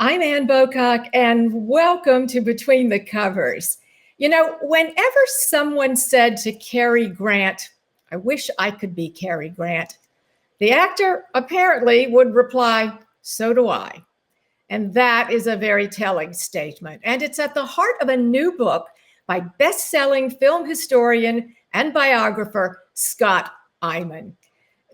I'm Ann Bocock, and welcome to Between the Covers. You know, whenever someone said to Cary Grant, "I wish I could be Cary Grant," the actor apparently would reply, "So do I." And that is a very telling statement. And it's at the heart of a new book by best-selling film historian and biographer Scott Eyman.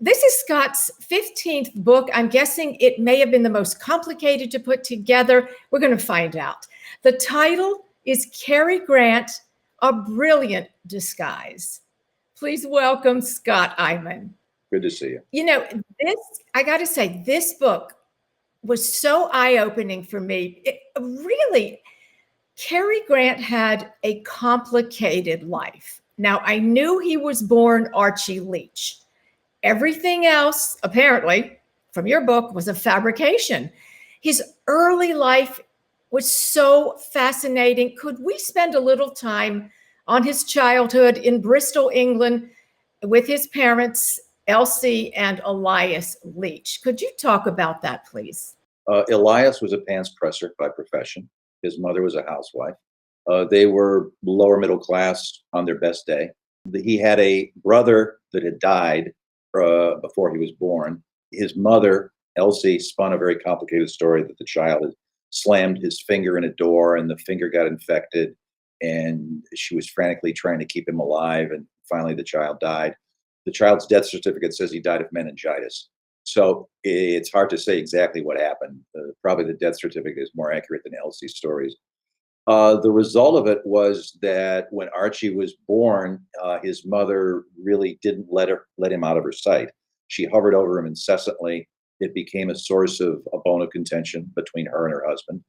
This is Scott's 15th book. I'm guessing it may have been the most complicated to put together. We're going to find out. The title is Cary Grant, A Brilliant Disguise. Please welcome Scott Eyman. Good to see you. You know, I got to say, this book was so eye-opening for me. Cary Grant had a complicated life. Now, I knew he was born Archie Leach. Everything else, apparently, from your book was a fabrication. His early life was so fascinating. Could we spend a little time on his childhood in Bristol, England, with his parents, Elsie and Elias Leach? Could you talk about that, please? Elias was a pants presser by profession. His mother was a housewife. They were lower middle class on their best day. He had a brother that had died before he was born. His mother, Elsie, spun a very complicated story that the child had slammed his finger in a door and the finger got infected, and she was frantically trying to keep him alive, and finally the child died. The child's death certificate says he died of meningitis. So it's hard to say exactly what happened. Probably the death certificate is more accurate than Elsie's stories. The result of it was that when Archie was born, his mother really didn't let him out of her sight. She hovered over him incessantly. It became a source of a bone of contention between her and her husband.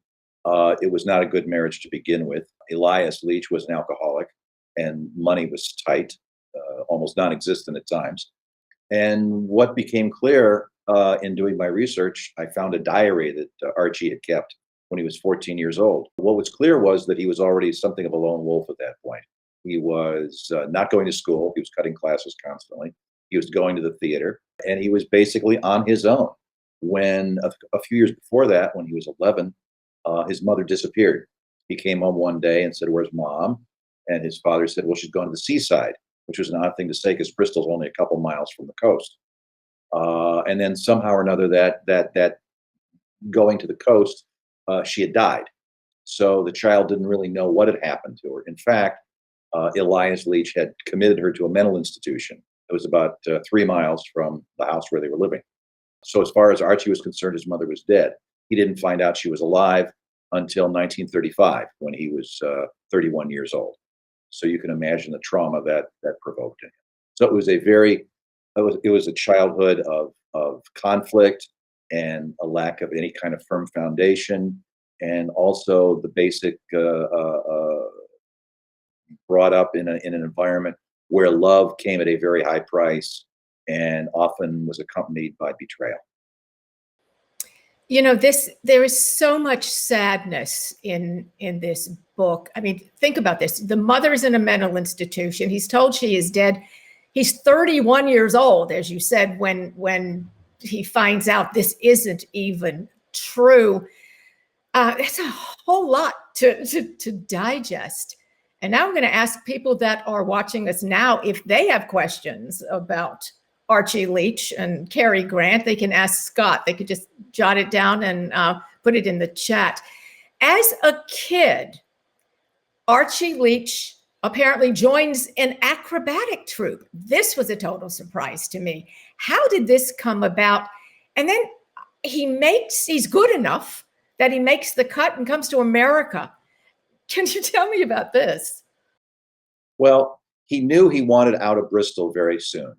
It was not a good marriage to begin with. Elias Leach was an alcoholic, and money was tight, almost non-existent at times. And what became clear in doing my research, I found a diary that Archie had kept when he was 14 years old. What was clear was that he was already something of a lone wolf at that point. He was not going to school. He was cutting classes constantly. He was going to the theater, and he was basically on his own. When a few years before that, when he was 11, his mother disappeared. He came home one day and said, "Where's mom?" And his father said, "Well, she's gone to the seaside," which was an odd thing to say because Bristol's only a couple miles from the coast. And then somehow or another, that going to the coast, she had died. So the child didn't really know what had happened to her. In fact, Elias Leach had committed her to a mental institution. It was about 3 miles from the house where they were living. So as far as Archie was concerned, his mother was dead. He didn't find out she was alive until 1935, when he was 31 years old. So you can imagine the trauma that provoked in him. So it was a childhood of conflict and a lack of any kind of firm foundation, and also the basic brought up in an environment where love came at a very high price and often was accompanied by betrayal. You know, there is so much sadness in this book. I mean, think about this. The mother is in a mental institution. He's told she is dead. He's 31 years old, as you said, when he finds out this isn't even true. It's a whole lot to digest. And now I'm going to ask people that are watching us now if they have questions about Archie Leach and Cary Grant. They can ask Scott. They could just jot it down and put it in the chat. As a kid, Archie Leach apparently joins an acrobatic troupe. This was a total surprise to me. How did this come about? And then he's good enough that he makes the cut and comes to America. Can you tell me about this? Well, he knew he wanted out of Bristol very soon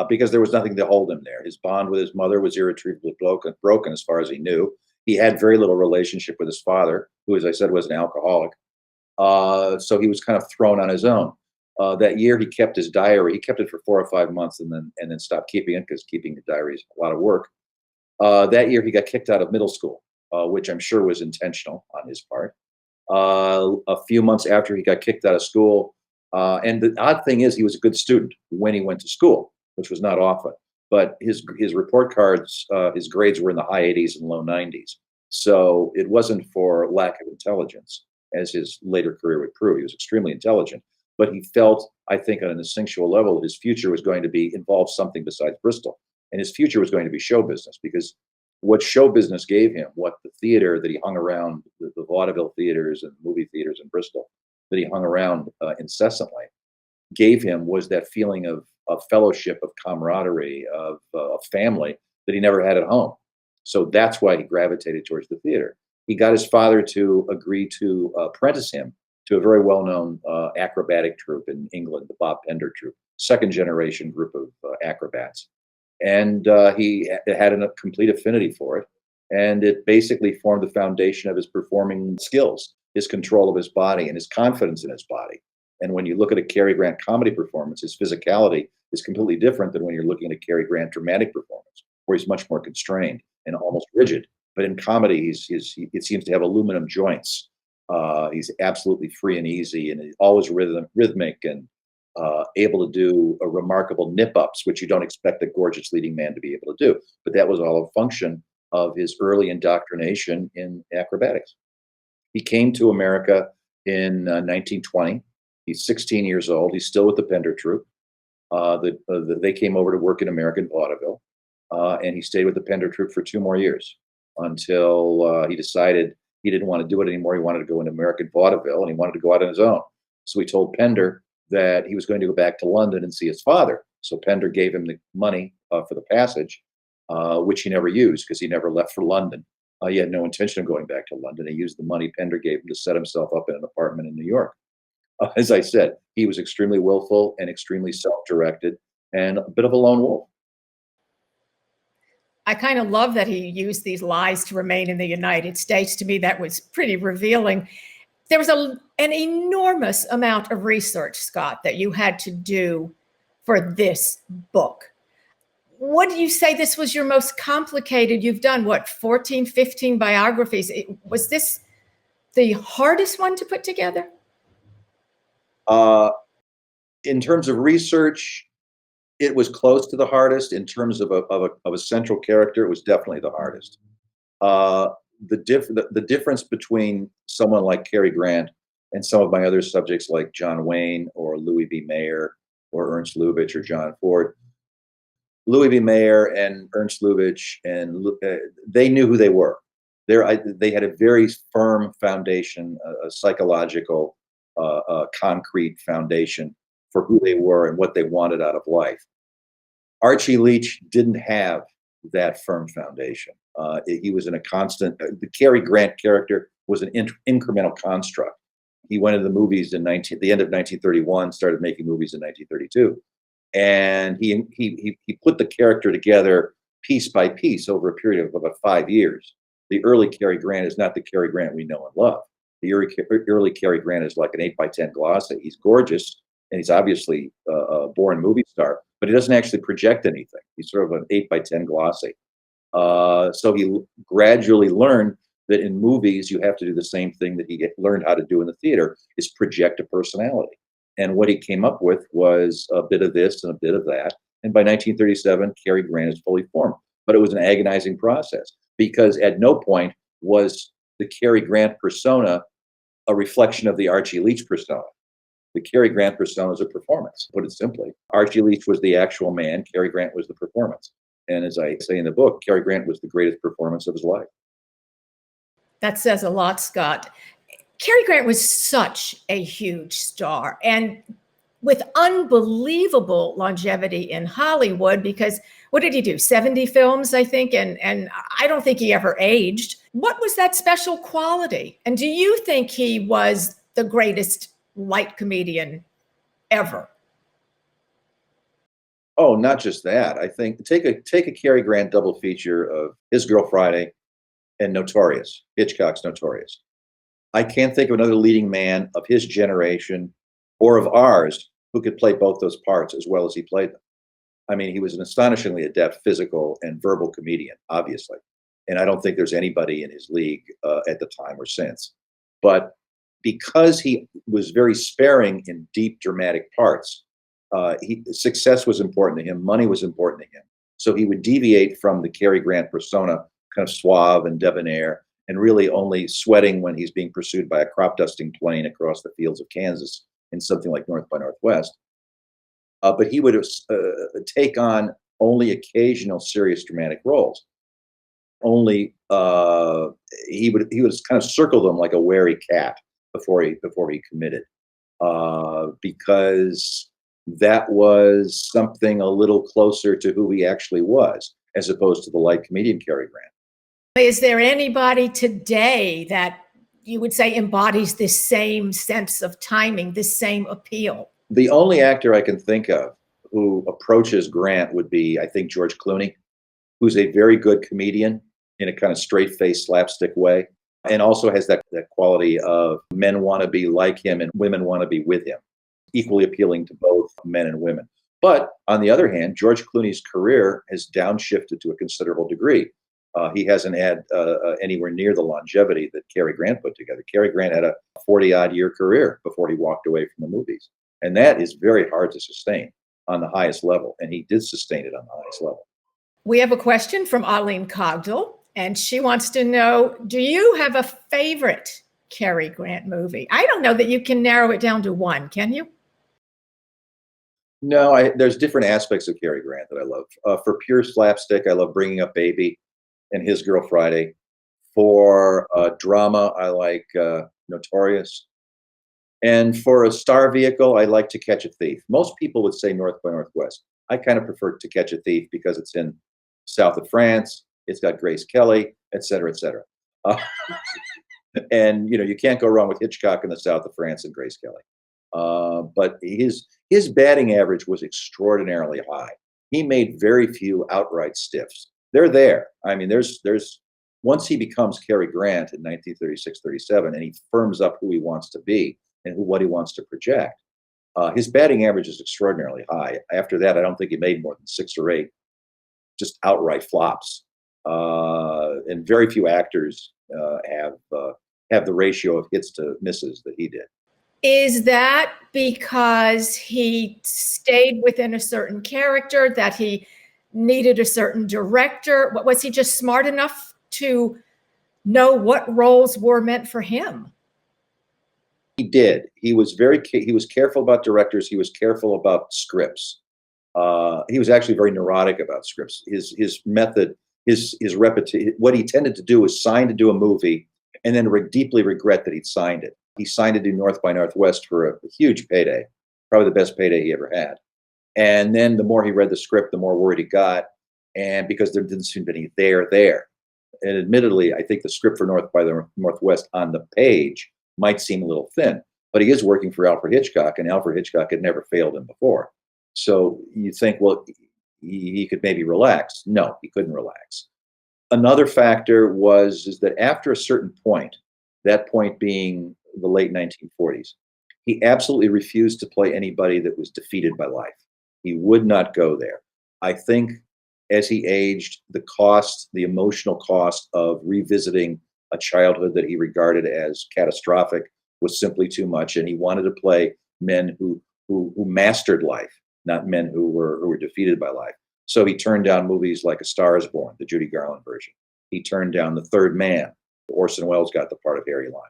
because there was nothing to hold him there. His bond with his mother was irretrievably broken as far as he knew. He had very little relationship with his father, who, as I said, was an alcoholic. So he was kind of thrown on his own. That year, he kept his diary. He kept it for 4 or 5 months and then stopped keeping it because keeping the diary is a lot of work. That year, he got kicked out of middle school, which I'm sure was intentional on his part. A few months after he got kicked out of school, and the odd thing is he was a good student when he went to school, which was not often. But his report cards, his grades were in the high 80s and low 90s. So it wasn't for lack of intelligence, as his later career would prove. He was extremely intelligent, but he felt, I think, on an instinctual level, that his future was going to be involve something besides Bristol, and his future was going to be show business, because what show business gave him, what the theater that he hung around, the vaudeville theaters and movie theaters in Bristol that he hung around incessantly, gave him was that feeling of fellowship, of camaraderie, of family that he never had at home. So that's why he gravitated towards the theater. He got his father to agree to apprentice him to a very well-known acrobatic troupe in England, the Bob Pender troupe, second generation group of acrobats. And he had a complete affinity for it. And it basically formed the foundation of his performing skills, his control of his body, and his confidence in his body. And when you look at a Cary Grant comedy performance, his physicality is completely different than when you're looking at a Cary Grant dramatic performance, where he's much more constrained and almost rigid. But in comedy, it seems to have aluminum joints. He's absolutely free and easy, and he's always rhythmic, and able to do a remarkable nip-ups, which you don't expect a gorgeous leading man to be able to do. But that was all a function of his early indoctrination in acrobatics. He came to America in 1920. He's 16 years old. He's still with the Pender troupe. They came over to work in American vaudeville, and he stayed with the Pender troupe for 2 more years until he decided he didn't want to do it anymore. He wanted to go into American vaudeville, and he wanted to go out on his own. So he told Pender that he was going to go back to London and see his father. So Pender gave him the money for the passage, which he never used because he never left for London. He had no intention of going back to London. He used the money Pender gave him to set himself up in an apartment in New York. As I said, he was extremely willful and extremely self-directed and a bit of a lone wolf. I kind of love that he used these lies to remain in the United States. To me, that was pretty revealing. There was an enormous amount of research, Scott, that you had to do for this book. What do you say this was your most complicated? You've done, what, 14, 15 biographies. Was this the hardest one to put together? In terms of research, it was close to the hardest. In terms of a central character, it was definitely the hardest. The difference between someone like Cary Grant and some of my other subjects like John Wayne or Louis B. Mayer or Ernst Lubitsch or John Ford. Louis B. Mayer and Ernst Lubitsch, and they knew who they were. They had a very firm foundation, a psychological, concrete foundation for who they were and what they wanted out of life. Archie Leach didn't have that firm foundation. He was in a constant. The Cary Grant character was an incremental construct. He went into the movies in the end of 1931, started making movies in 1932, and he put the character together piece by piece over a period of about 5 years. The early Cary Grant is not the Cary Grant we know and love. The early Cary Grant is like an 8x10 glossy. He's gorgeous, and he's obviously a born movie star, but he doesn't actually project anything. He's sort of an 8x10 glossy. So he gradually learned that in movies, you have to do the same thing that he learned how to do in the theater, is project a personality. And what he came up with was a bit of this and a bit of that. And by 1937, Cary Grant is fully formed. But it was an agonizing process, because at no point was the Cary Grant persona a reflection of the Archie Leach persona. The Cary Grant persona is a performance, to put it simply. Archie Leach was the actual man. Cary Grant was the performance. And as I say in the book, Cary Grant was the greatest performance of his life. That says a lot, Scott. Cary Grant was such a huge star, and with unbelievable longevity in Hollywood, because what did he do? 70 films, I think, and I don't think he ever aged. What was that special quality? And do you think he was the greatest light comedian ever? Oh, not just that. I think take a Cary Grant double feature of His Girl Friday and Notorious, Hitchcock's Notorious. I can't think of another leading man of his generation or of ours who could play both those parts as well as he played them. I mean, he was an astonishingly adept physical and verbal comedian, obviously. And I don't think there's anybody in his league at the time or since. But because he was very sparing in deep dramatic parts, success was important to him. Money was important to him. So he would deviate from the Cary Grant persona, kind of suave and debonair, and really only sweating when he's being pursued by a crop dusting plane across the fields of Kansas in something like North by Northwest. But he would take on only occasional serious dramatic roles. Only he would kind of circle them like a wary cat before he committed, because that was something a little closer to who he actually was, as opposed to the light comedian Cary Grant. Is there anybody today that you would say embodies this same sense of timing, this same appeal? The only actor I can think of who approaches Grant would be, I think, George Clooney, who's a very good comedian in a kind of straight-faced slapstick way, and also has that quality of men want to be like him and women want to be with him, equally appealing to both men and women. But on the other hand, George Clooney's career has downshifted to a considerable degree. He hasn't had anywhere near the longevity that Cary Grant put together. Cary Grant had a 40-odd year career before he walked away from the movies. And that is very hard to sustain on the highest level. And he did sustain it on the highest level. We have a question from Eileen Cogdell, and she wants to know, do you have a favorite Cary Grant movie? I don't know that you can narrow it down to one, can you? No, there's different aspects of Cary Grant that I love. For pure slapstick, I love Bringing Up Baby and His Girl Friday. For drama, I like Notorious. And for a star vehicle, I like To Catch a Thief. Most people would say North by Northwest. I kind of prefer To Catch a Thief because it's in south of France. It's got Grace Kelly, et cetera, et cetera. And you can't go wrong with Hitchcock in the south of France and Grace Kelly. But his batting average was extraordinarily high. He made very few outright stiffs. They're there. I mean, there's once he becomes Cary Grant in 1936-37, and he firms up who he wants to be and what he wants to project, his batting average is extraordinarily high. After that, I don't think he made more than 6 or 8 just outright flops. And very few actors have the ratio of hits to misses that he did. Is that because he stayed within a certain character, that he needed a certain director? Was he just smart enough to know what roles were meant for him? He did. He was careful about directors. He was careful about scripts. He was actually very neurotic about scripts. His method, his repetition. What he tended to do was sign to do a movie and then deeply regret that he'd signed it. He signed to do North by Northwest for a huge payday, probably the best payday he ever had. And then the more he read the script, the more worried he got, and because there didn't seem to be any there. And admittedly, I think the script for North by the Northwest on the page might seem a little thin, but he is working for Alfred Hitchcock, and Alfred Hitchcock had never failed him before. So you think, well, he could maybe relax. No, he couldn't relax. Another factor is that after a certain point, that point being the late 1940s, he absolutely refused to play anybody that was defeated by life. He would not go there. I think as he aged, the emotional cost of revisiting a childhood that he regarded as catastrophic was simply too much, and he wanted to play men who mastered life, not men who were defeated by life. So he turned down movies like A Star Is Born, the Judy Garland version. He turned down The Third Man. Orson Welles got the part of Harry Lime.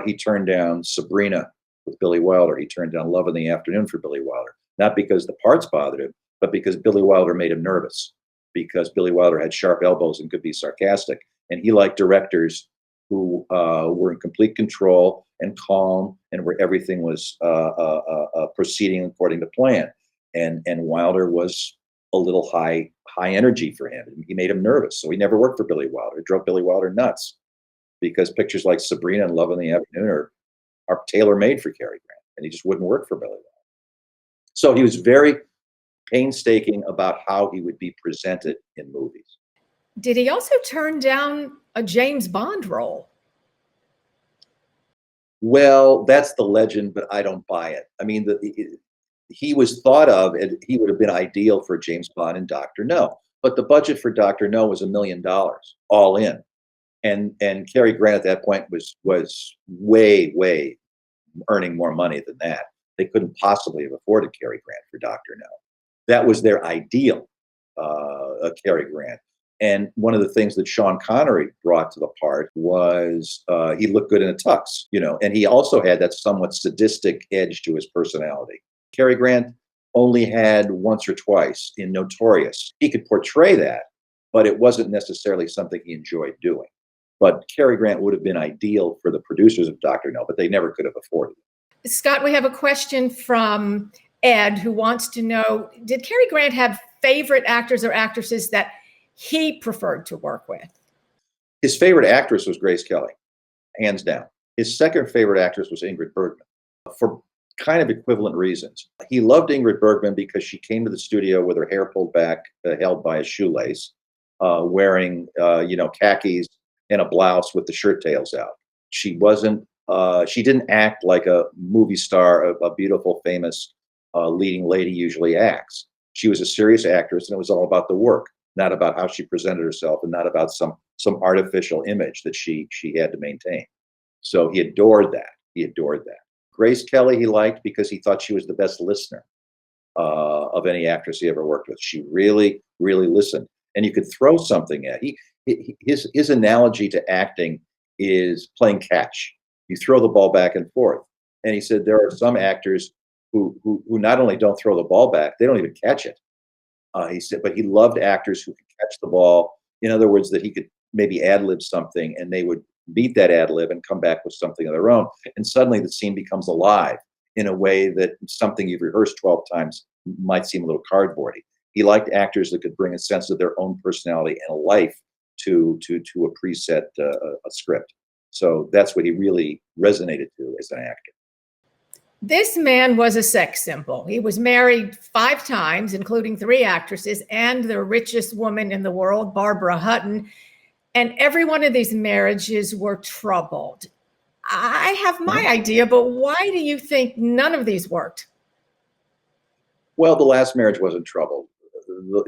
He turned down Sabrina with Billy Wilder. He turned down Love in the Afternoon for Billy Wilder, not because the parts bothered him, but because Billy Wilder made him nervous, because Billy Wilder had sharp elbows and could be sarcastic. And he liked directors who were in complete control and calm, and where everything was proceeding according to plan. And Wilder was a little high energy for him. He made him nervous, so he never worked for Billy Wilder. It drove Billy Wilder nuts, because pictures like Sabrina and Love in the Afternoon are tailor-made for Cary Grant, and he just wouldn't work for Billy Wilder. So he was very painstaking about how he would be presented in movies. Did he also turn down a James Bond role? Well, that's the legend, but I don't buy it. I mean, he was thought of, and he would have been ideal for James Bond and Dr. No. But the budget for Dr. No was $1 million, all in. And Cary Grant at that point was way earning more money than that. They couldn't possibly have afforded Cary Grant for Dr. No. That was their ideal, Cary Grant. And one of the things that Sean Connery brought to the part was he looked good in a tux, and he also had that somewhat sadistic edge to his personality. Cary Grant only had once or twice in Notorious. He could portray that, but it wasn't necessarily something he enjoyed doing. But Cary Grant would have been ideal for the producers of Dr. No, but they never could have afforded it. Scott, we have a question from Ed who wants to know, did Cary Grant have favorite actors or actresses that he preferred to work with? His favorite actress was Grace Kelly, hands down. His second favorite actress was Ingrid Bergman, for kind of equivalent reasons. He loved Ingrid Bergman because she came to the studio with her hair pulled back, held by a shoelace, wearing khakis and a blouse with the shirt tails out. She didn't act like a movie star, a beautiful, famous leading lady usually acts. She was a serious actress, and it was all about the work, not about how she presented herself, and not about some artificial image that she had to maintain. So he adored that. Grace Kelly he liked because he thought she was the best listener of any actress he ever worked with. She really, really listened, and you could throw something at. His analogy to acting is playing catch. You throw the ball back and forth, and he said there are some actors who not only don't throw the ball back, they don't even catch it. He said, but he loved actors who could catch the ball. In other words, that he could maybe ad-lib something, and they would beat that ad-lib and come back with something of their own. And suddenly the scene becomes alive in a way that something you've rehearsed 12 times might seem a little cardboardy. He liked actors that could bring a sense of their own personality and a life to a preset a script. So that's what he really resonated to as an actor. This man was a sex symbol. He was married 5 times, including 3 actresses, and the richest woman in the world, Barbara Hutton. And every one of these marriages were troubled. I have my idea, but why do you think none of these worked? Well, the last marriage wasn't troubled.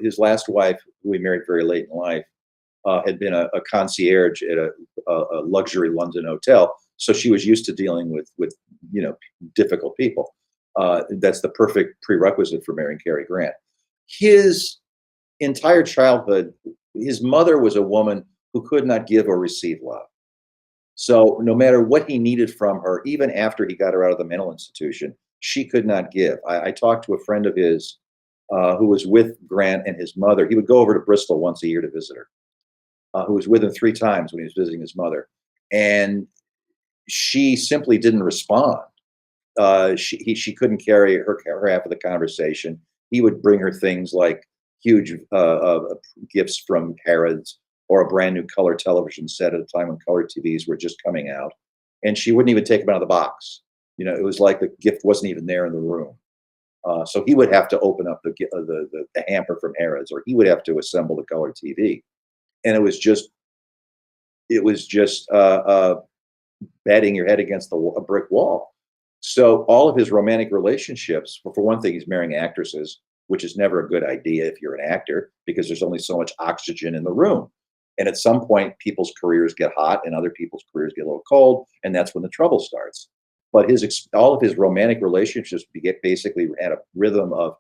His last wife, who he married very late in life, had been a concierge at a luxury London hotel. So she was used to dealing with difficult people. That's the perfect prerequisite for marrying Cary Grant. His entire childhood, his mother was a woman who could not give or receive love. So no matter what he needed from her, even after he got her out of the mental institution, she could not give. I talked to a friend of his who was with Grant and his mother. He would go over to Bristol once a year to visit her, who was with him 3 times when he was visiting his mother. And she simply didn't respond. She couldn't carry her half of the conversation. He would bring her things like huge gifts from Harrods or a brand new color television set at a time when color TVs were just coming out, and she wouldn't even take them out of the box. It was like the gift wasn't even there in the room. So he would have to open up the hamper from Harrods, or he would have to assemble the color TV, and it was just batting your head against a brick wall. So all of his romantic relationships, for one thing, he's marrying actresses, which is never a good idea if you're an actor, because there's only so much oxygen in the room. And at some point, people's careers get hot and other people's careers get a little cold, and that's when the trouble starts. But all of his romantic relationships basically had a rhythm of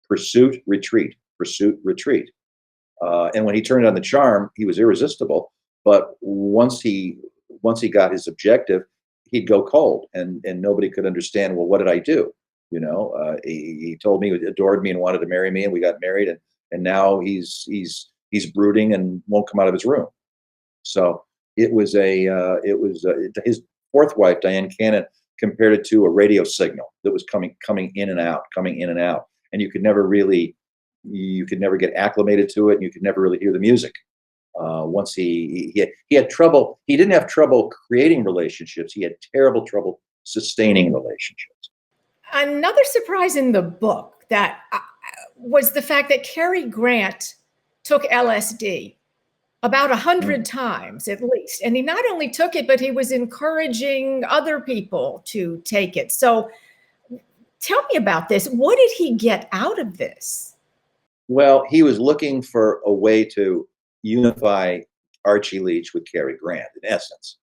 pursuit, retreat, pursuit, retreat. And when he turned on the charm, he was irresistible. But once he got his objective, he'd go cold, and nobody could understand, well, what did I do? He told me he adored me and wanted to marry me, and we got married, and now he's brooding and won't come out of his room. So it was his 4th wife, Diane Cannon, compared it to a radio signal that was coming in and out, and you could never get acclimated to it, and you could never really hear the music. Once he had trouble, he didn't have trouble creating relationships. He had terrible trouble sustaining relationships. Another surprise in the book that was the fact that Cary Grant took LSD about 100 times at least. And he not only took it, but he was encouraging other people to take it. So tell me about this. What did he get out of this? Well, he was looking for a way to unify Archie Leach with Cary Grant, in essence.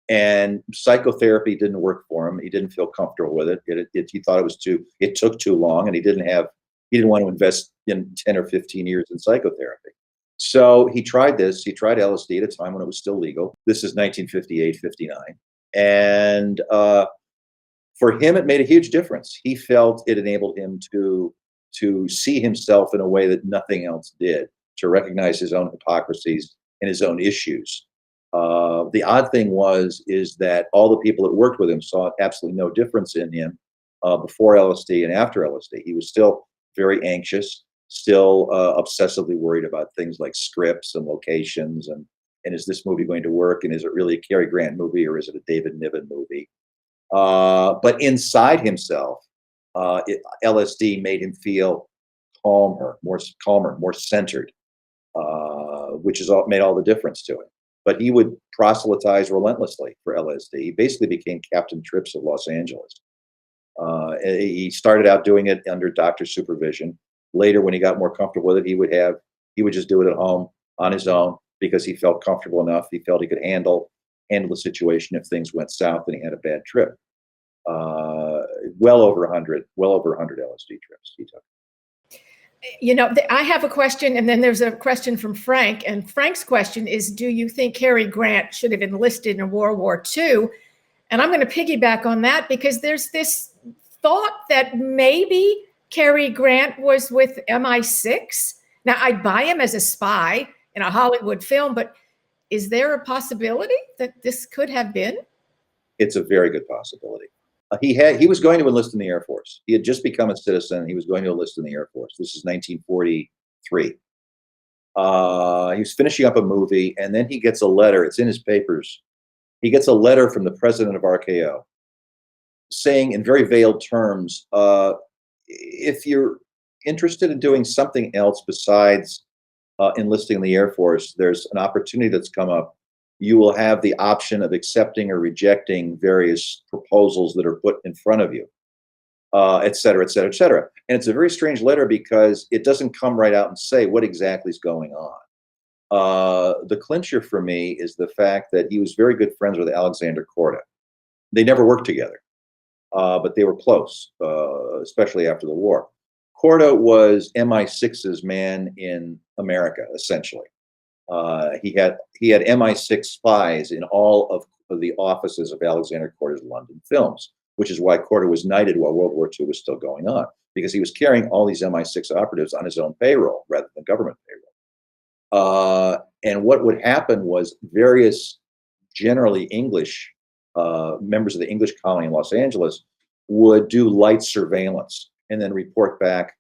And psychotherapy didn't work for him. He didn't feel comfortable with it. He thought it took too long, and he didn't want to invest in 10 or 15 years in psychotherapy. So he tried this. He tried LSD at a time when it was still legal. This is 1958, 59. And for him, it made a huge difference. He felt it enabled him to see himself in a way that nothing else did, to recognize his own hypocrisies and his own issues. The odd thing is that all the people that worked with him saw absolutely no difference in him before LSD and after LSD. He was still very anxious, still obsessively worried about things like scripts and locations, and is this movie going to work, and is it really a Cary Grant movie, or is it a David Niven movie? But inside himself, LSD made him feel calmer, more centered, which made all the difference to him. But he would proselytize relentlessly for LSD. He basically became Captain Trips of Los Angeles. He started out doing it under doctor's supervision. Later, when he got more comfortable with it, he would just do it at home on his own because he felt comfortable enough. He felt he could handle the situation if things went south and he had a bad trip. Well over 100 LSD trips he took. I have a question, and then there's a question from Frank. And Frank's question is, do you think Cary Grant should have enlisted in World War II? And I'm going to piggyback on that because there's this thought that maybe Cary Grant was with MI6. Now, I'd buy him as a spy in a Hollywood film, but is there a possibility that this could have been? It's a very good possibility. He was going to enlist in the Air Force. He had just become a citizen. He was going to enlist in the Air Force. This is 1943. He was finishing up a movie, and then he gets a letter. It's in his papers. He gets a letter from the president of RKO saying in very veiled terms, if you're interested in doing something else besides enlisting in the Air Force, there's an opportunity that's come up. You will have the option of accepting or rejecting various proposals that are put in front of you, et cetera, et cetera, et cetera. And it's a very strange letter because it doesn't come right out and say what exactly is going on. The clincher for me is the fact that he was very good friends with Alexander Korda. They never worked together, but they were close, especially after the war. Korda was MI6's man in America, essentially. He had MI6 spies in all of the offices of Alexander Korda's London films, which is why Korda was knighted while World War II was still going on, because he was carrying all these MI6 operatives on his own payroll rather than government payroll. And what would happen was various, generally English members of the English colony in Los Angeles would do light surveillance and then report back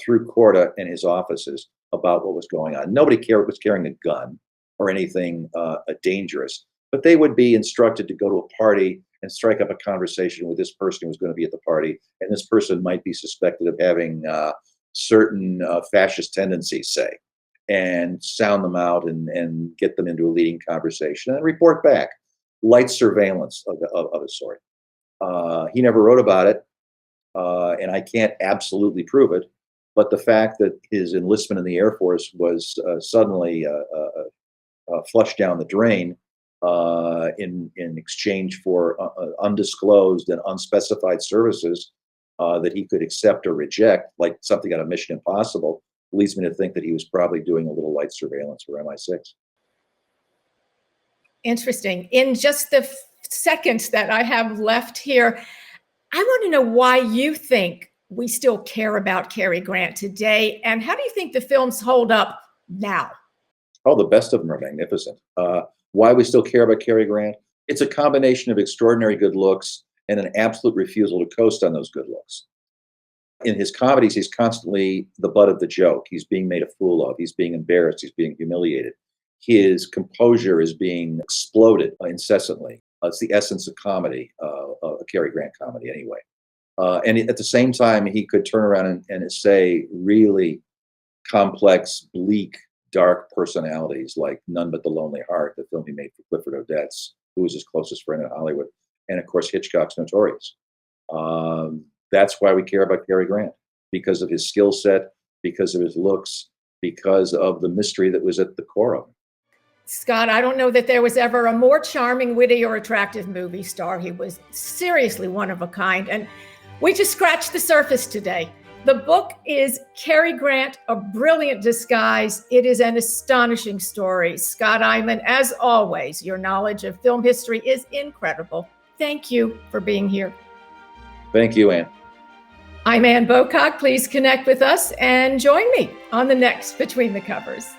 through Korda and his offices about what was going on. Nobody was carrying a gun or anything dangerous, but they would be instructed to go to a party and strike up a conversation with this person who was going to be at the party, and this person might be suspected of having certain fascist tendencies, say, and sound them out and get them into a leading conversation and report back. Light surveillance of a sort. He never wrote about it, and I can't absolutely prove it. But the fact that his enlistment in the Air Force was suddenly flushed down the drain in exchange for undisclosed and unspecified services that he could accept or reject, like something out of Mission Impossible, leads me to think that he was probably doing a little light surveillance for MI6. Interesting. In just the seconds that I have left here, I want to know why you think we still care about Cary Grant today, and how do you think the films hold up now? Oh, the best of them are magnificent. Why we still care about Cary Grant? It's a combination of extraordinary good looks and an absolute refusal to coast on those good looks. In his comedies, he's constantly the butt of the joke. He's being made a fool of. He's being embarrassed. He's being humiliated. His composure is being exploded incessantly. It's the essence of comedy, a Cary Grant comedy anyway. And at the same time, he could turn around and say really complex, bleak, dark personalities like None But the Lonely Heart, the film he made for Clifford Odets, who was his closest friend in Hollywood, and of course Hitchcock's Notorious. That's why we care about Cary Grant, because of his skill set, because of his looks, because of the mystery that was at the core of him. Scott, I don't know that there was ever a more charming, witty, or attractive movie star. He was seriously one of a kind, and we just scratched the surface today. The book is Cary Grant, A Brilliant Disguise. It is an astonishing story. Scott Eyman, as always, your knowledge of film history is incredible. Thank you for being here. Thank you, Anne. I'm Anne Bocock. Please connect with us and join me on the next Between the Covers.